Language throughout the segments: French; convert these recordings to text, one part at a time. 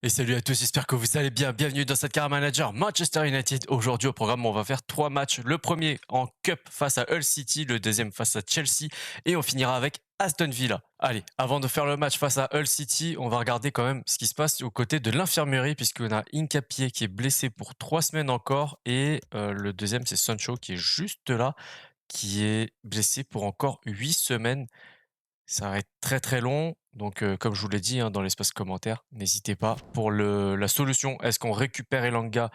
Et salut à tous, j'espère que vous allez bien. Bienvenue dans cette Car Manager Manchester United. Aujourd'hui au programme, on va faire 3 matchs. Le premier en Cup face à Hull City, le deuxième face à Chelsea et on finira avec Aston Villa. Allez, avant de faire le match face à Hull City, on va regarder quand même ce qui se passe aux côtés de l'infirmerie puisqu'on a Hincapié qui est blessé pour 3 semaines encore et le deuxième c'est Sancho qui est juste là, qui est blessé pour encore 8 semaines. Ça va être très, très long. Donc, comme je vous l'ai dit, hein, dans l'espace commentaire, n'hésitez pas. Pour la solution, est-ce qu'on récupère Elanga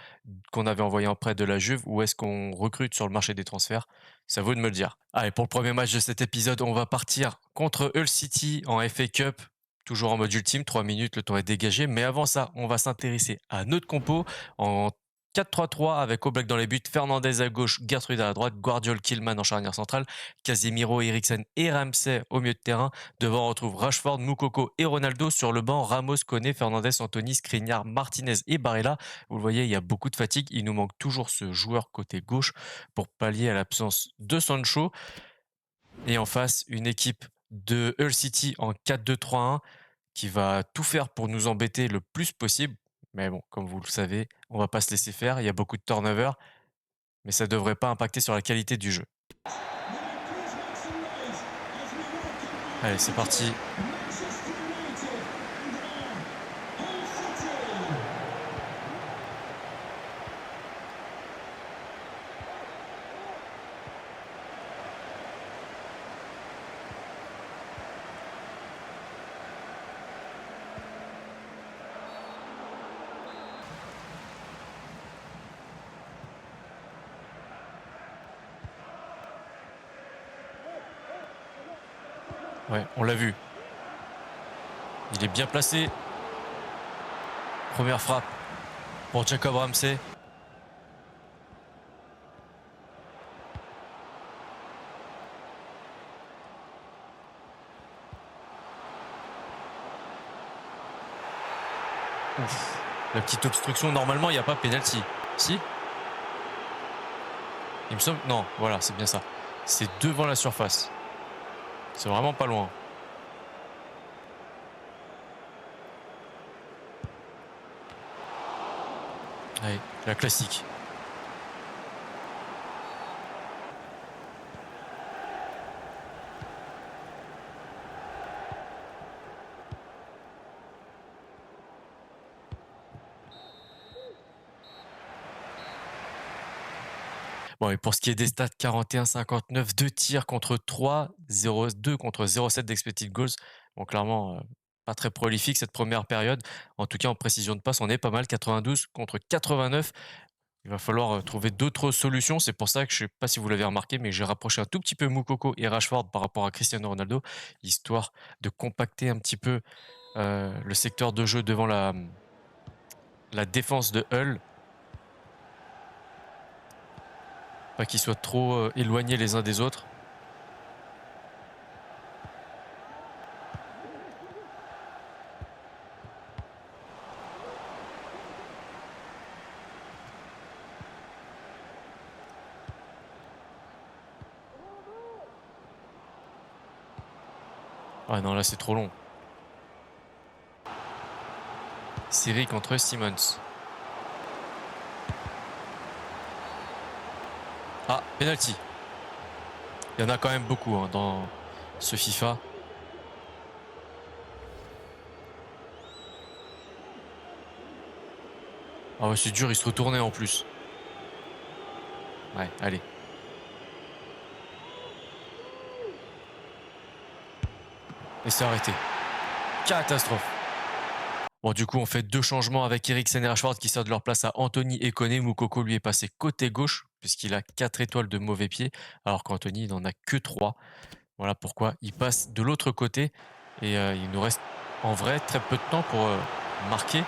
qu'on avait envoyé en prêt de la Juve ou est-ce qu'on recrute sur le marché des transferts? C'est à vous de me le dire. Allez, pour le premier match de cet épisode, on va partir contre Hull City en FA Cup. Toujours en mode ultime, 3 minutes, le temps est dégagé. Mais avant ça, on va s'intéresser à notre compo en 4-3-3 avec Oblak dans les buts, Fernandez à gauche, Gertrude à la droite, Guardiol, Killman en charnière centrale, Casemiro, Eriksen et Ramsey au milieu de terrain. Devant, on retrouve Rashford, Moukoko et Ronaldo. Sur le banc, Ramos, Koné, Fernandez, Anthony, Skriniar, Martinez et Barella. Vous le voyez, il y a beaucoup de fatigue. Il nous manque toujours ce joueur côté gauche pour pallier à l'absence de Sancho. Et en face, une équipe de Hull City en 4-2-3-1 qui va tout faire pour nous embêter le plus possible. Mais bon, comme vous le savez, on va pas se laisser faire. Il y a beaucoup de turnover, mais ça devrait pas impacter sur la qualité du jeu. Allez, c'est parti. Ouais, on l'a vu. Il est bien placé. Première frappe pour Jacob Ramsey. Ouf. La petite obstruction, normalement, il n'y a pas penalty. Si? Il me semble. Non, voilà, c'est bien ça. C'est devant la surface. C'est vraiment pas loin. Allez, la classique. Bon, et pour ce qui est des stats, 41-59, 2 tirs contre 3, 0-2 contre 0,7 d'expected goals. Bon, clairement, pas très prolifique cette première période. En tout cas, en précision de passe, on est pas mal. 92 contre 89. Il va falloir trouver d'autres solutions. C'est pour ça que je ne sais pas si vous l'avez remarqué, mais j'ai rapproché un tout petit peu Moukoko et Rashford par rapport à Cristiano Ronaldo, histoire de compacter un petit peu le secteur de jeu devant la défense de Hull. Pas qu'ils soient trop éloignés les uns des autres. Ah non, là c'est trop long. Série contre Simmons. Ah, penalty. Il y en a quand même beaucoup hein, dans ce FIFA. Ah ouais, c'est dur, il se retournait en plus. Ouais, allez. Et c'est arrêté. Catastrophe. Bon, du coup, on fait 2 changements avec Eriksen et Rashford qui sortent de leur place à Anthony et Koné. Moukoko, lui, est passé côté gauche, puisqu'il a 4 étoiles de mauvais pied, alors qu'Anthony, il n'en a que 3. Voilà pourquoi il passe de l'autre côté. Et il nous reste, en vrai, très peu de temps pour marquer.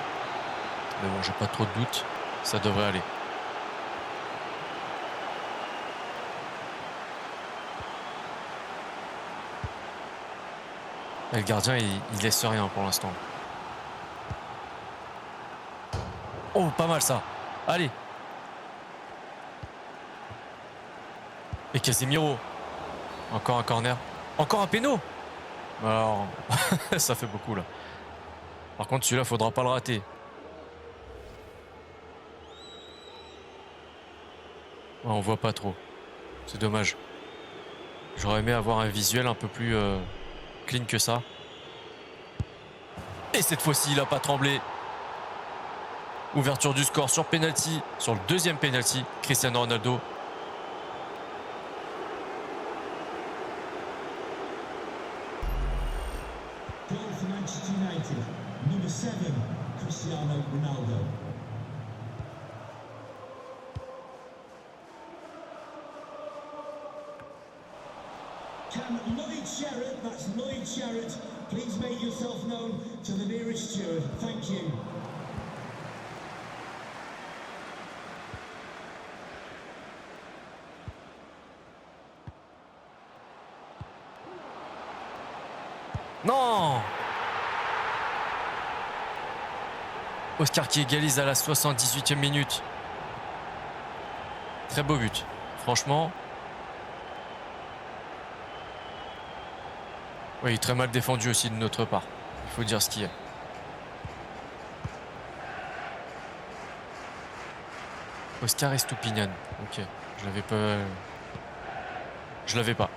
Mais bon, j'ai pas trop de doutes. Ça devrait aller. Et le gardien, il laisse rien pour l'instant. Oh, pas mal ça. Allez. Et Casemiro. Encore un corner. Encore un péno. Alors, ça fait beaucoup là. Par contre, celui-là, faudra pas le rater. On voit pas trop. C'est dommage. J'aurais aimé avoir un visuel un peu plus clean que ça. Et cette fois-ci, il a pas tremblé. Ouverture du score sur penalty, sur le deuxième penalty, Cristiano Ronaldo. Goal for Manchester United, number 7, Cristiano Ronaldo. Can Lloyd Sherrod, that's Lloyd Sherrod, please make yourself known to the nearest steward. Thank you. Non! Oscar qui égalise à la 78e minute. Très beau but. Franchement. Oui, très mal défendu aussi de notre part. Il faut dire ce qu'il y a. Oscar Estupiñán. Ok. Je l'avais pas. Je l'avais pas.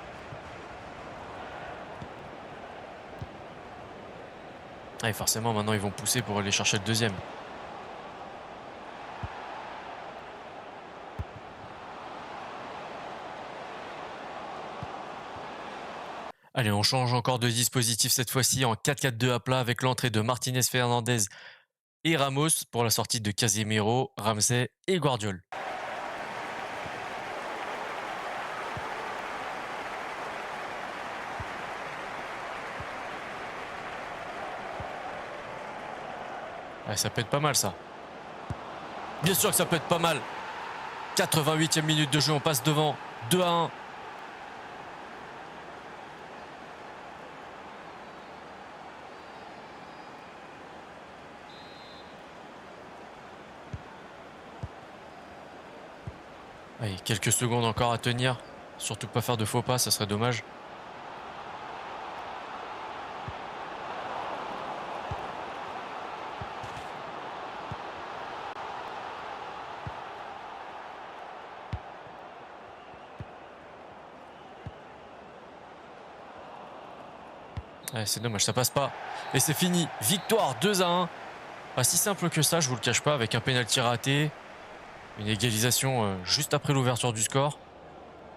Et forcément, maintenant, ils vont pousser pour aller chercher le deuxième. Allez, on change encore de dispositif cette fois-ci en 4-4-2 à plat avec l'entrée de Martinez, Fernandez et Ramos pour la sortie de Casemiro, Ramsey et Guardiol. Ouais, ça peut être pas mal ça. Bien sûr que ça peut être pas mal. 88e minute de jeu, on passe devant 2-1. Allez, quelques secondes encore à tenir. Surtout pas faire de faux pas, ça serait dommage. Ouais, c'est dommage, ça passe pas. Et c'est fini. Victoire 2-1. Pas si simple que ça, je vous le cache pas, avec un pénalty raté. Une égalisation juste après l'ouverture du score.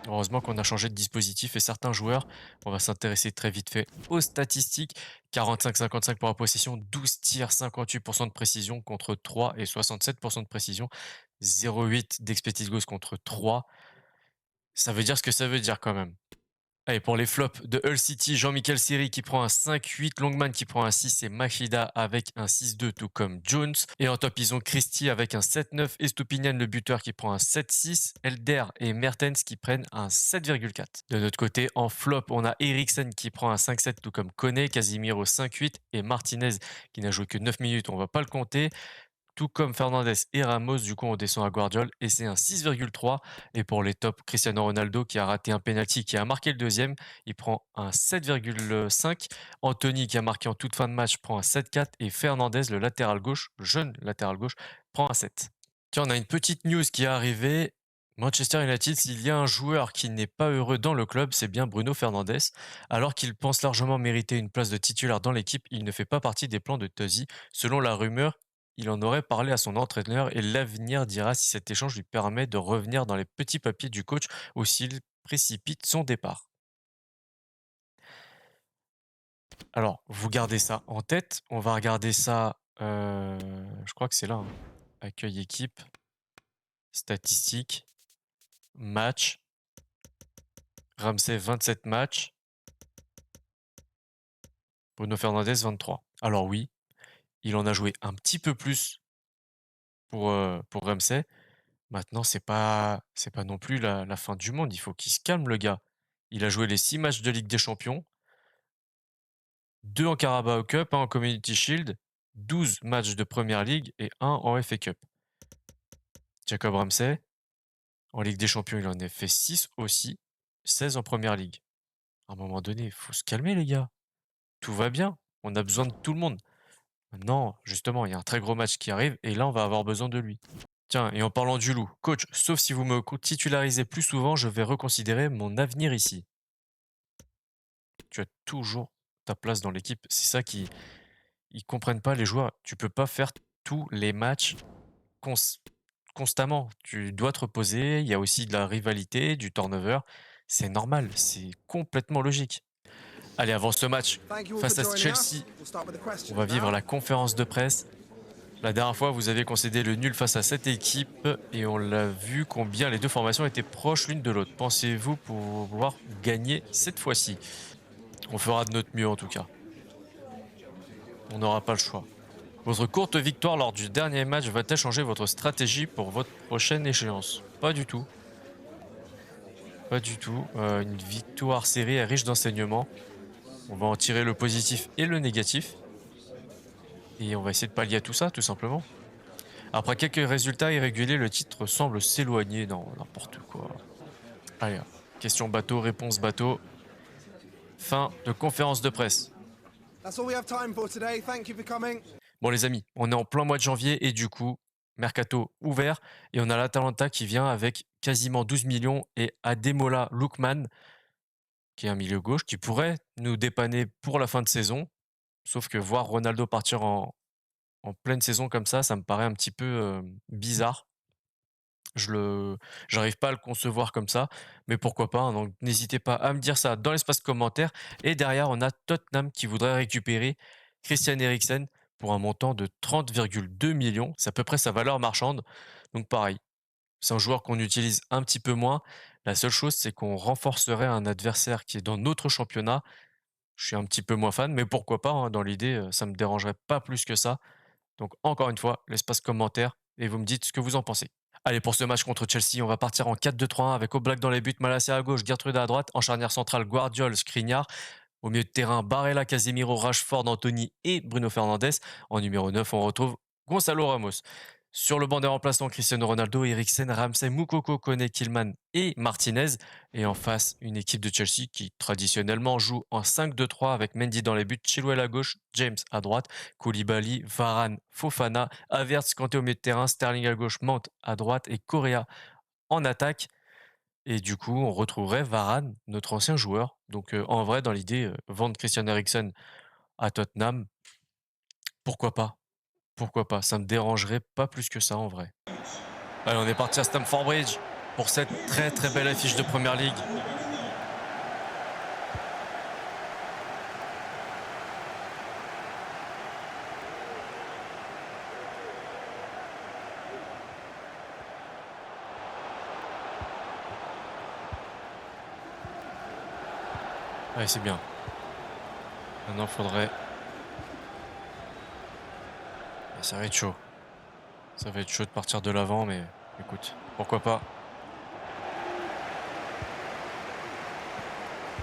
Heureusement qu'on a changé de dispositif et certains joueurs, on va s'intéresser très vite fait aux statistiques. 45-55 pour la possession, 12 tirs, 58% de précision contre 3 et 67% de précision. 0,8 d'expected goals contre 3. Ça veut dire ce que ça veut dire quand même. Allez, pour les flops de Hull City, Jean-Michel Seri qui prend un 5-8, Longman qui prend un 6 et Machida avec un 6-2, tout comme Jones. Et en top, ils ont Christie avec un 7-9, Estupiñán le buteur qui prend un 7-6, Elder et Mertens qui prennent un 7,4. De notre côté, en flop, on a Eriksen qui prend un 5-7, tout comme Koné, Casimiro 5-8 et Martinez qui n'a joué que 9 minutes, on va pas le compter. Tout comme Fernandez et Ramos, du coup, on descend à Guardiol et c'est un 6,3. Et pour les tops, Cristiano Ronaldo qui a raté un penalty, qui a marqué le deuxième, il prend un 7,5. Anthony qui a marqué en toute fin de match prend un 7,4 et Fernandez, le latéral gauche, jeune latéral gauche, prend un 7. Tiens, on a une petite news qui est arrivée. Manchester United, s'il y a un joueur qui n'est pas heureux dans le club, c'est bien Bruno Fernandes. Alors qu'il pense largement mériter une place de titulaire dans l'équipe, il ne fait pas partie des plans de Tozy. Selon la rumeur, il en aurait parlé à son entraîneur et l'avenir dira si cet échange lui permet de revenir dans les petits papiers du coach ou s'il précipite son départ. Alors, vous gardez ça en tête. On va regarder ça. Je crois que c'est là, hein. Accueil équipe, statistiques, match. Ramsey 27 matchs. Bruno Fernandes 23. Alors oui, il en a joué un petit peu plus pour Ramsey. Maintenant, c'est pas non plus la fin du monde. Il faut qu'il se calme, le gars. Il a joué les 6 matchs de Ligue des Champions, 2 en Carabao Cup, 1 en Community Shield, 12 matchs de Première Ligue et 1 en FA Cup. Jacob Ramsey, en Ligue des Champions, il en a fait 6 aussi, 16 en Première Ligue. À un moment donné, il faut se calmer, les gars. Tout va bien. On a besoin de tout le monde. Maintenant, justement, il y a un très gros match qui arrive et là, on va avoir besoin de lui. Tiens, et en parlant du loup, coach, sauf si vous me titularisez plus souvent, je vais reconsidérer mon avenir ici. Tu as toujours ta place dans l'équipe. C'est ça qui ils comprennent pas les joueurs. Tu peux pas faire tous les matchs cons constamment. Tu dois te reposer, il y a aussi de la rivalité, du turnover. C'est normal, c'est complètement logique. Allez, avant ce match Thank you all for face à joining us. Chelsea, We'll start with the on questions va vivre now. la conférence de presse. La dernière fois, vous avez concédé le nul face à cette équipe et on l'a vu combien les deux formations étaient proches l'une de l'autre. Pensez-vous pouvoir gagner cette fois-ci? On fera de notre mieux en tout cas. On n'aura pas le choix. Votre courte victoire lors du dernier match va-t-elle changer votre stratégie pour votre prochaine échéance? Pas du tout. Pas du tout. Une victoire serrée est riche d'enseignements. On va en tirer le positif et le négatif. Et on va essayer de pallier à tout ça, tout simplement. Après quelques résultats irréguliers, le titre semble s'éloigner. Non, n'importe quoi. Allez, question bateau, réponse bateau. Fin de conférence de presse. That's all we have time for today. Thank you for coming. Bon les amis, on est en plein mois de janvier et du coup, mercato ouvert et on a l'Atalanta qui vient avec quasiment 12 millions et Ademola Lookman, qui est un milieu gauche, qui pourrait nous dépanner pour la fin de saison. Sauf que voir Ronaldo partir en pleine saison comme ça me paraît un petit peu bizarre. J'arrive pas à le concevoir comme ça, mais pourquoi pas, hein, donc n'hésitez pas à me dire ça dans l'espace commentaire. Et derrière, on a Tottenham qui voudrait récupérer Christian Eriksen pour un montant de 30,2 millions. C'est à peu près sa valeur marchande. Donc pareil, c'est un joueur qu'on utilise un petit peu moins. La seule chose, c'est qu'on renforcerait un adversaire qui est dans notre championnat. Je suis un petit peu moins fan, mais pourquoi pas, hein, dans l'idée, ça me dérangerait pas plus que ça. Donc encore une fois, l'espace commentaire et vous me dites ce que vous en pensez. Allez, pour ce match contre Chelsea, on va partir en 4-2-3-1 avec Oblak dans les buts, Malacia à gauche, Gertrude à droite, en charnière centrale, Guardiol, Skriniar. Au milieu de terrain, Barella, Casemiro, Rashford, Anthony et Bruno Fernandes. En numéro 9, on retrouve Gonzalo Ramos. Sur le banc des remplaçants, Cristiano Ronaldo, Eriksen, Ramsey, Moukoko, Kone, Kilman et Martinez. Et en face, une équipe de Chelsea qui traditionnellement joue en 5-2-3 avec Mendy dans les buts, Chilwell à gauche, James à droite, Koulibaly, Varane, Fofana, Havertz, Kanté au milieu de terrain, Sterling à gauche, Mount à droite et Correa en attaque. Et du coup, on retrouverait Varane, notre ancien joueur. Donc en vrai, dans l'idée, vendre Christian Eriksen à Tottenham, pourquoi pas? Pourquoi pas? Ça me dérangerait pas plus que ça en vrai. Allez, on est parti à Stamford Bridge pour cette très très belle affiche de Première Ligue. Allez, c'est bien. Maintenant, faudrait... Ça va être chaud. Ça va être chaud de partir de l'avant, mais écoute, pourquoi pas.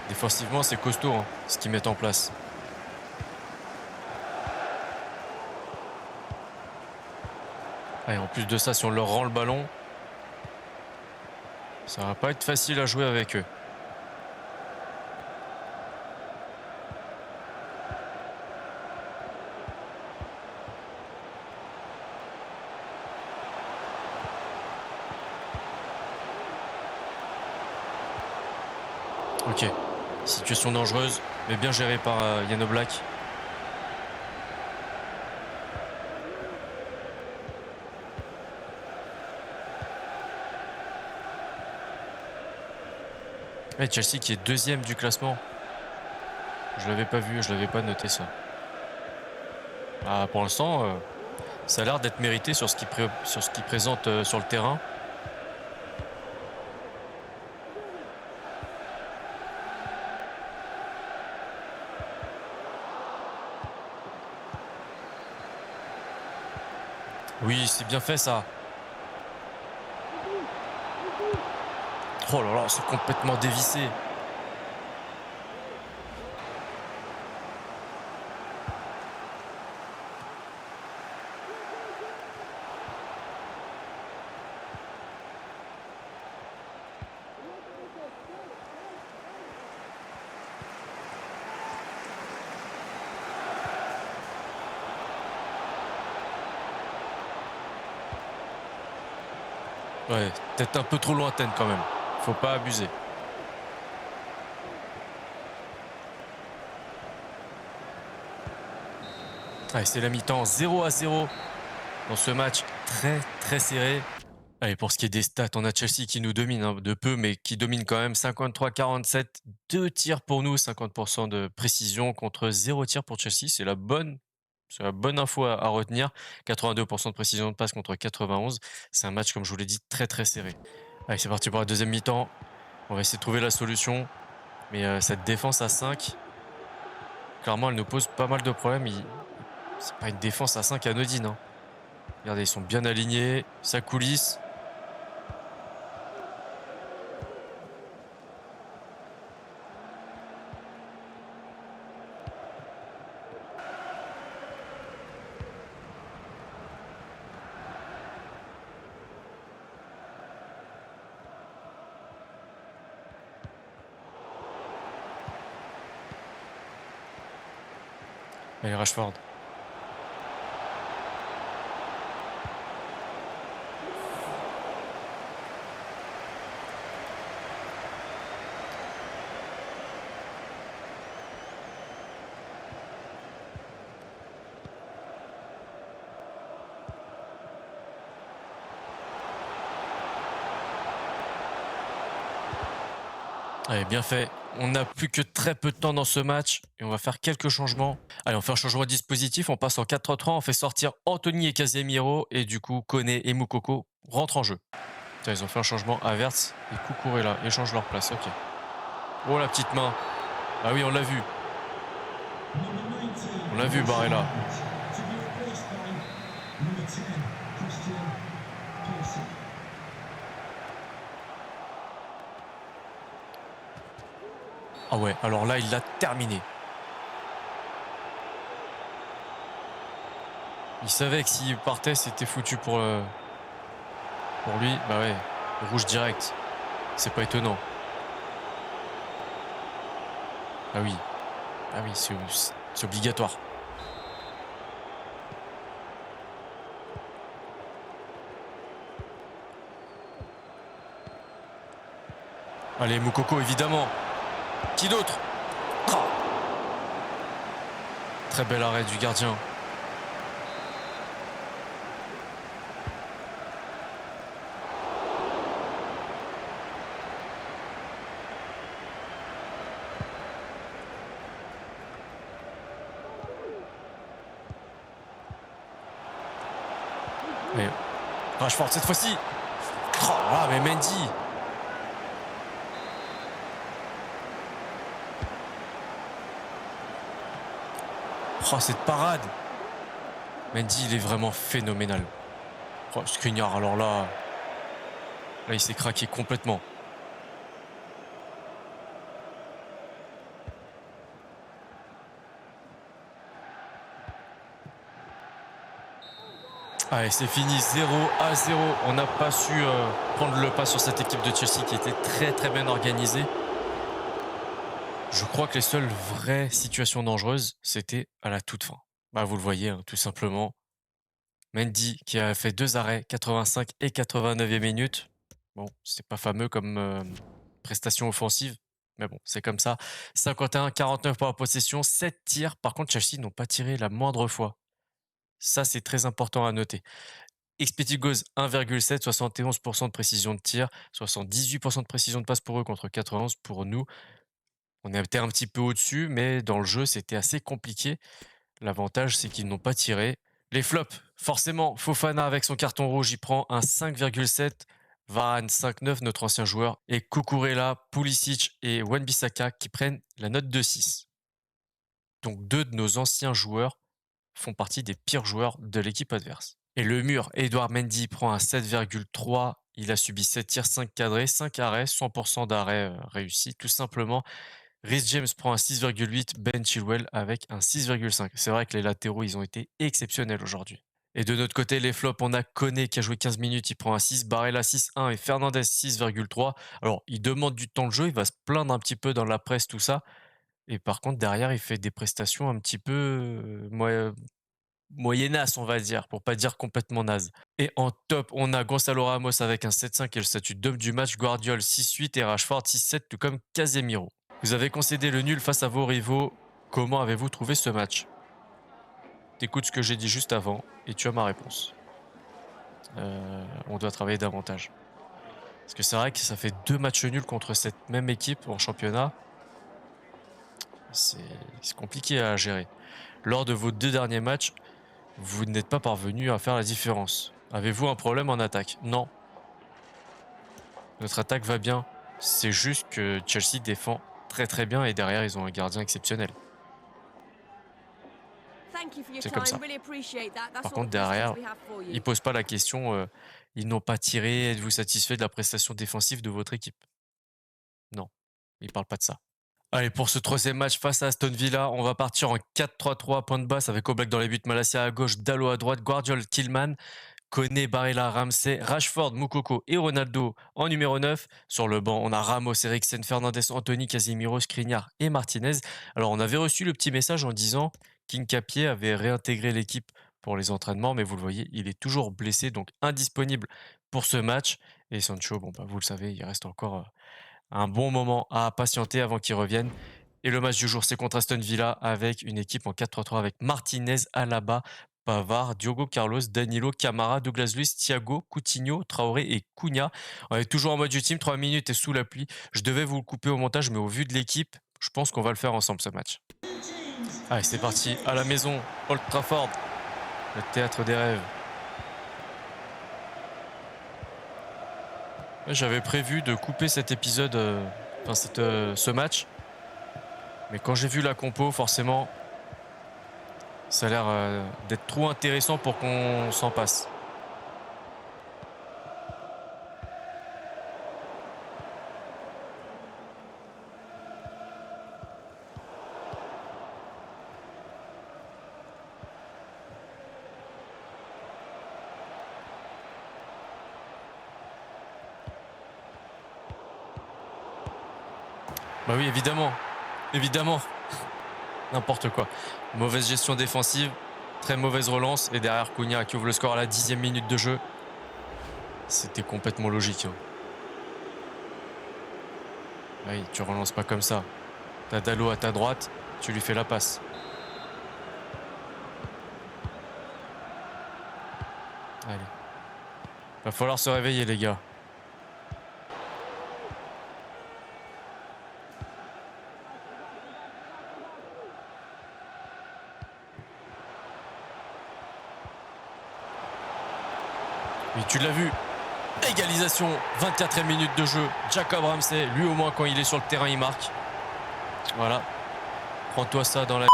Défensivement, c'est costaud, hein, ce qu'ils mettent en place. Allez, en plus de ça, si on leur rend le ballon, ça va pas être facile à jouer avec eux. Ok, situation dangereuse, mais bien gérée par Jan Oblak. Ouais, Chelsea qui est deuxième du classement. Je l'avais pas vu, je l'avais pas noté ça. Ah, pour l'instant, ça a l'air d'être mérité sur ce qu'il présente sur le terrain. Oui, c'est bien fait ça. Oh là là, c'est complètement dévissé. Ouais, peut-être un peu trop lointaine quand même. Faut pas abuser. Allez, c'est la mi-temps, 0-0 dans ce match très serré. Allez, pour ce qui est des stats, on a Chelsea qui nous domine hein, de peu, mais qui domine quand même 53-47. 2 tirs pour nous, 50% de précision contre 0 tir pour Chelsea. C'est la bonne info à retenir. 82% de précision de passe contre 91. C'est un match, comme je vous l'ai dit, très serré. Allez, c'est parti pour la deuxième mi-temps. On va essayer de trouver la solution. Mais cette défense à 5, clairement, elle nous pose pas mal de problèmes. C'est pas une défense à 5 anodine. Hein. Regardez, ils sont bien alignés. Ça coulisse. Allez, Rashford. Allez, bien fait. On n'a plus que très peu de temps dans ce match et on va faire quelques changements. Allez, on fait un changement de dispositif. On passe en 4-3-3. On fait sortir Anthony et Casemiro et du coup, Koné et Moukoko rentrent en jeu. Tiens, ils ont fait un changement. Havertz et Cucurella échangent leur place. Ok. Oh, la petite main. Ah oui, on l'a vu. On l'a vu, Barella. To be replaced by number 10, Christian Pulisic. Ah ouais, alors là, il l'a terminé. Il savait que s'il partait, c'était foutu pour lui. Bah ouais, rouge direct. C'est pas étonnant. Ah oui. Ah oui, c'est obligatoire. Allez, Moukoko, évidemment. Qui d'autre? Oh, très bel arrêt du gardien. Mais Rashford cette fois-ci. Oh, ah, mais Mendy. Oh, cette parade. Mendy, il est vraiment phénoménal. Oh, Skriniar, alors là, il s'est craqué complètement. Allez, c'est fini, 0-0. On n'a pas su prendre le pas sur cette équipe de Chelsea qui était très bien organisée. Je crois que les seules vraies situations dangereuses, c'était à la toute fin. Bah, vous le voyez, hein, tout simplement. Mendy qui a fait 2 arrêts, 85 et 89e minute. Bon, c'est pas fameux comme prestation offensive, mais bon, c'est comme ça. 51-49 pour la possession, 7 tirs. Par contre, Chelsea n'ont pas tiré la moindre fois. Ça, c'est très important à noter. Expected goals 1,7, 71% de précision de tir, 78% de précision de passe pour eux contre 91 pour nous. On était un petit peu au-dessus, mais dans le jeu, c'était assez compliqué. L'avantage, c'est qu'ils n'ont pas tiré. Les flops, forcément, Fofana avec son carton rouge, il prend un 5,7. Varane 5,9, notre ancien joueur. Et Cucurella, Pulisic et Wan-Bissaka qui prennent la note de 6. Donc 2 de nos anciens joueurs font partie des pires joueurs de l'équipe adverse. Et le mur, Edouard Mendy prend un 7,3. Il a subi 7 tirs, 5 cadrés, 5 arrêts, 100% d'arrêts réussis, tout simplement. Rhys James prend un 6,8, Ben Chilwell avec un 6,5. C'est vrai que les latéraux, ils ont été exceptionnels aujourd'hui. Et de notre côté, les flops, on a Koné qui a joué 15 minutes, il prend un 6, Barella 6,1 et Fernandez 6,3. Alors, il demande du temps de jeu, il va se plaindre un petit peu dans la presse, tout ça. Et par contre, derrière, il fait des prestations un petit peu moyennasse, on va dire, pour pas dire complètement naze. Et en top, on a Gonzalo Ramos avec un 7-5 et le statut d'homme du match, Guardiola 6-8 et Rashford 6-7, tout comme Casemiro. Vous avez concédé le nul face à vos rivaux. Comment avez-vous trouvé ce match? T'écoutes ce que j'ai dit juste avant et tu as ma réponse. On doit travailler davantage. Parce que c'est vrai que ça fait 2 matchs nuls contre cette même équipe en championnat. C'est compliqué à gérer. Lors de vos 2 derniers matchs, vous n'êtes pas parvenu à faire la différence. Avez-vous un problème en attaque? Non. Notre attaque va bien. C'est juste que Chelsea défend très très bien et derrière ils ont un gardien exceptionnel. C'est comme ça. Par contre derrière, ils posent pas la question, ils n'ont pas tiré, êtes-vous satisfait de la prestation défensive de votre équipe? Non, ils parlent pas de ça. Allez, pour ce troisième match face à Aston Villa, on va partir en 4-3-3, point de basse avec Oblak dans les buts, Malacia à gauche, Dalot à droite, Guardiola, Tillman, Koné, Barella, Ramsey, Rashford, Moukoko et Ronaldo en numéro 9. Sur le banc, on a Ramos, Eriksen, Fernandes, Anthony, Casemiro, Skriniar et Martinez. Alors, on avait reçu le petit message en disant qu'Hincapié avait réintégré l'équipe pour les entraînements, mais vous le voyez, il est toujours blessé, donc indisponible pour ce match. Et Sancho, bon, bah, vous le savez, il reste encore un bon moment à patienter avant qu'il revienne. Et le match du jour, c'est contre Aston Villa avec une équipe en 4-3-3 avec Martinez, Alaba, Pavard, Diogo Carlos, Danilo, Camara, Douglas Luiz, Thiago, Coutinho, Traoré et Cunha. On est toujours en mode ultime, 3 minutes et sous la pluie. Je devais vous le couper au montage, mais au vu de l'équipe, je pense qu'on va le faire ensemble ce match. Allez, c'est parti, à la maison, Old Trafford, le théâtre des rêves. J'avais prévu de couper cet épisode, ce match. Mais quand j'ai vu la compo, forcément, ça a l'air d'être trop intéressant pour qu'on s'en passe. Bah oui, évidemment. Évidemment. N'importe quoi. Mauvaise gestion défensive, très mauvaise relance. Et derrière, Cunha qui ouvre le score à la 10e minute de jeu. C'était complètement logique. Hein. Oui, tu relances pas comme ça. T'as Dalot à ta droite, tu lui fais la passe. Allez. Va falloir se réveiller, les gars. Oui, tu l'as vu. Égalisation, 24e minute de jeu. Jacob Ramsey, lui au moins quand il est sur le terrain, il marque. Voilà. Prends-toi ça dans la...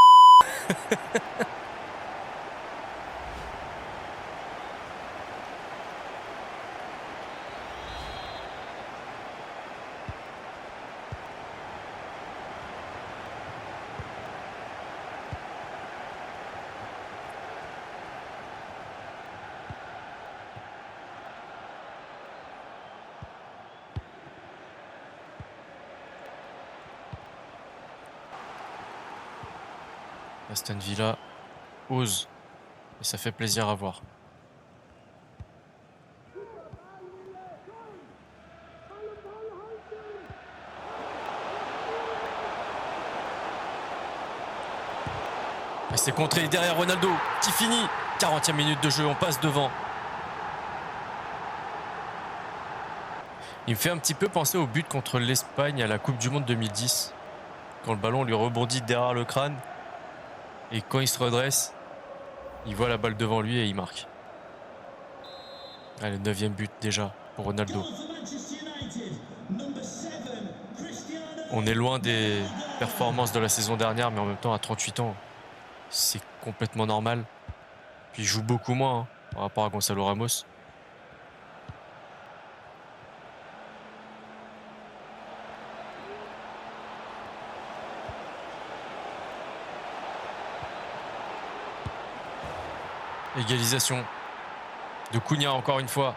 Aston Villa ose et ça fait plaisir à voir. Et c'est contré derrière Ronaldo qui finit. 40e minute de jeu, on passe devant. Il me fait un petit peu penser au but contre l'Espagne à la Coupe du Monde 2010. Quand le ballon lui rebondit derrière le crâne. Et quand il se redresse, il voit la balle devant lui et il marque. Allez, le 9e but déjà pour Ronaldo. On est loin des performances de la saison dernière, mais en même temps, à 38 ans, c'est complètement normal. Puis il joue beaucoup moins hein, par rapport à Gonzalo Ramos. Égalisation de Cunha encore une fois.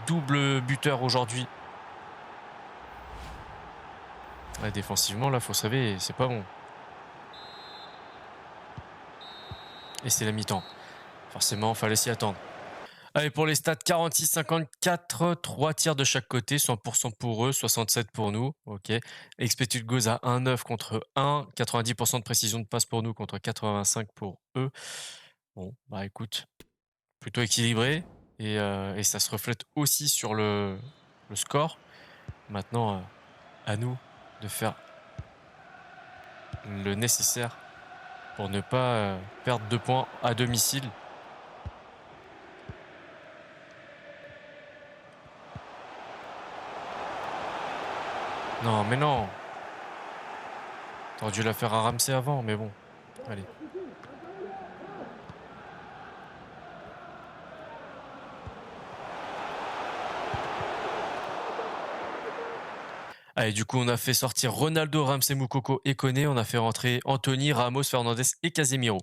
Double buteur aujourd'hui. Ouais, défensivement, là, faut savoir, c'est pas bon. Et c'est la mi-temps. Forcément, fallait s'y attendre. Allez, pour les stats, 46-54, 3 tirs de chaque côté, 100% pour eux, 67 pour nous. Ok. Expected goals à 1,9 contre 1, 90% de précision de passe pour nous contre 85 pour eux. Bon, bah écoute, plutôt équilibré et ça se reflète aussi sur le score. Maintenant, à nous de faire le nécessaire pour ne pas perdre 2 points à domicile. Non, mais non. T'aurais dû la faire à Ramsey avant, mais bon. Allez. Allez, du coup, on a fait sortir Ronaldo, Ramsey, Moukoko et Koné. On a fait rentrer Anthony, Ramos, Fernandez et Casemiro.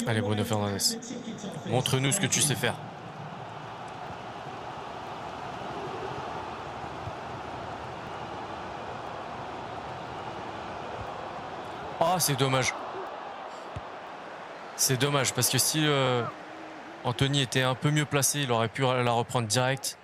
Allez, Bruno Fernandes, montre-nous ce que tu sais faire. Ah, c'est dommage. C'est dommage parce que si Anthony était un peu mieux placé, il aurait pu la reprendre direct.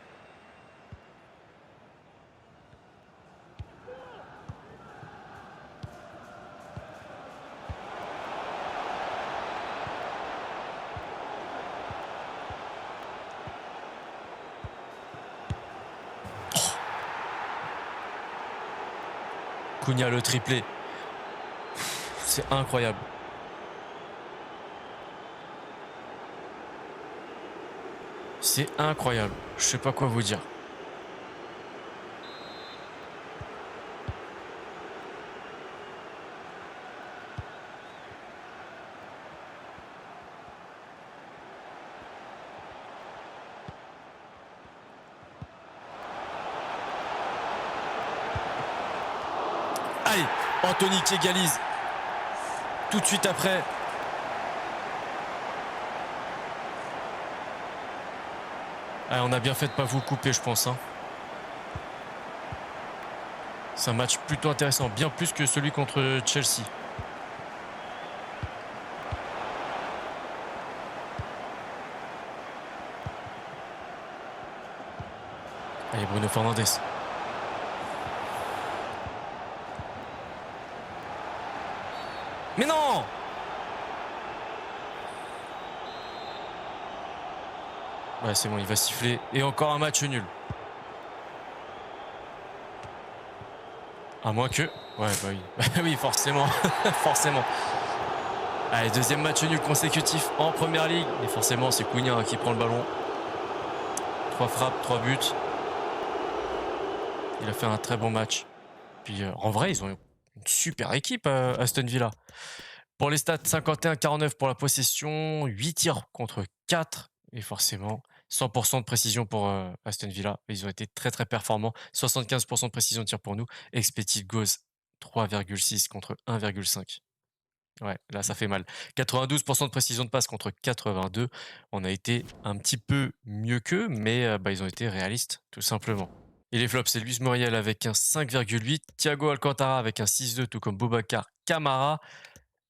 Cunha le triplé. C'est incroyable. C'est incroyable. Je sais pas quoi vous dire. Allez, Anthony qui égalise. Tout de suite après. Allez, on a bien fait de pas vous couper, je pense. Hein. C'est un match plutôt intéressant, bien plus que celui contre Chelsea. Allez, Bruno Fernandes. Mais non! Ouais, c'est bon, il va siffler. Et encore un match nul. À moins que... Ouais, bah oui. Bah oui, forcément. Forcément. Allez, deuxième match nul consécutif en Première Ligue. Et forcément, c'est Cunha qui prend le ballon. 3 frappes, 3 buts. Il a fait un très bon match. Puis en vrai, ils ont une super équipe, Aston Villa. Pour les stats, 51-49 pour la possession, 8 tirs contre 4. Et forcément, 100% de précision pour Aston Villa. Ils ont été très très performants. 75% de précision de tir pour nous. Expected goals 3,6 contre 1,5. Ouais, là ça fait mal. 92% de précision de passe contre 82. On a été un petit peu mieux qu'eux, mais ils ont été réalistes, tout simplement. Et les flops, c'est Luis Muriel avec un 5,8. Thiago Alcantara avec un 6,2, tout comme Boubacar Camara.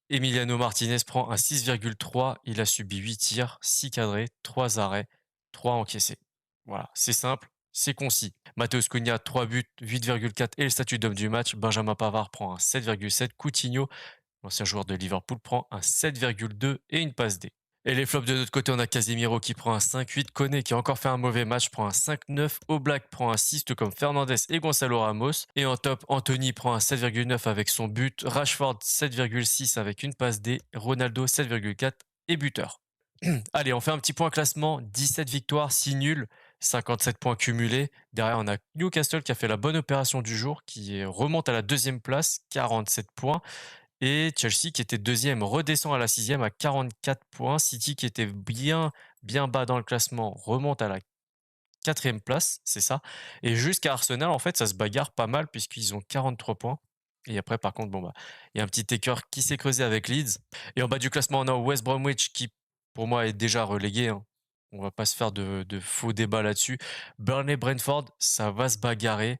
Emiliano Martinez prend un 6,3. Il a subi 8 tirs, 6 cadrés, 3 arrêts, 3 encaissés. Voilà, c'est simple, c'est concis. Matheus Cunha, 3 buts, 8,4 et le statut d'homme du match. Benjamin Pavard prend un 7,7. Coutinho, l'ancien joueur de Liverpool, prend un 7,2 et une passe D. Et les flops de notre côté, on a Casemiro qui prend un 5,8. Koné qui a encore fait un mauvais match prend un 5,9. Oblak prend un 6, tout comme Fernandez et Gonzalo Ramos. Et en top, Anthony prend un 7,9 avec son but. Rashford 7,6 avec une passe D. Ronaldo 7,4 et buteur. Allez, on fait un petit point classement. 17 victoires, 6 nuls, 57 points cumulés. Derrière, on a Newcastle qui a fait la bonne opération du jour, qui remonte à la 2e place, 47 points. Et Chelsea qui était 2e redescend à la 6e à 44 points. City qui était bien bas dans le classement remonte à la 4e place, c'est ça. Et jusqu'à Arsenal, en fait, ça se bagarre pas mal puisqu'ils ont 43 points. Et après, par contre, bon, bah, il y a un petit écart qui s'est creusé avec Leeds. Et en bas du classement, on a West Bromwich qui, pour moi, est déjà relégué, hein. On va pas se faire de faux débats là-dessus. Burnley-Brentford, ça va se bagarrer.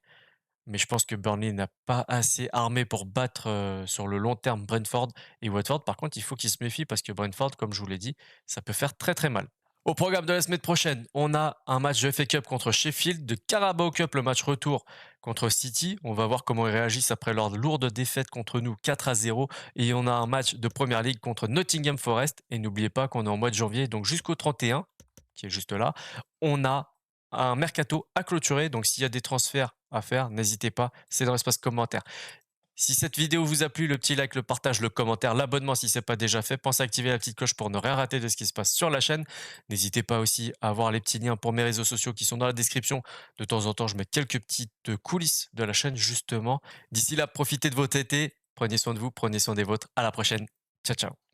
Mais je pense que Burnley n'a pas assez armé pour battre sur le long terme Brentford. Et Watford, par contre, il faut qu'il se méfie parce que Brentford, comme je vous l'ai dit, ça peut faire très très mal. Au programme de la semaine prochaine, on a un match de FA Cup contre Sheffield, de Carabao Cup, le match retour contre City. On va voir comment ils réagissent après leur lourde défaite contre nous 4-0. Et on a un match de Première League contre Nottingham Forest. Et n'oubliez pas qu'on est en mois de janvier, donc jusqu'au 31, qui est juste là, on a un mercato à clôturer. Donc s'il y a des transferts à faire, n'hésitez pas, c'est dans l'espace commentaire. Si cette vidéo vous a plu, le petit like, le partage, le commentaire, l'abonnement si ce n'est pas déjà fait, pensez à activer la petite cloche pour ne rien rater de ce qui se passe sur la chaîne. N'hésitez pas aussi à voir les petits liens pour mes réseaux sociaux qui sont dans la description. De temps en temps, je mets quelques petites coulisses de la chaîne justement. D'ici là, profitez de votre été, prenez soin de vous, prenez soin des vôtres. À la prochaine. Ciao, ciao.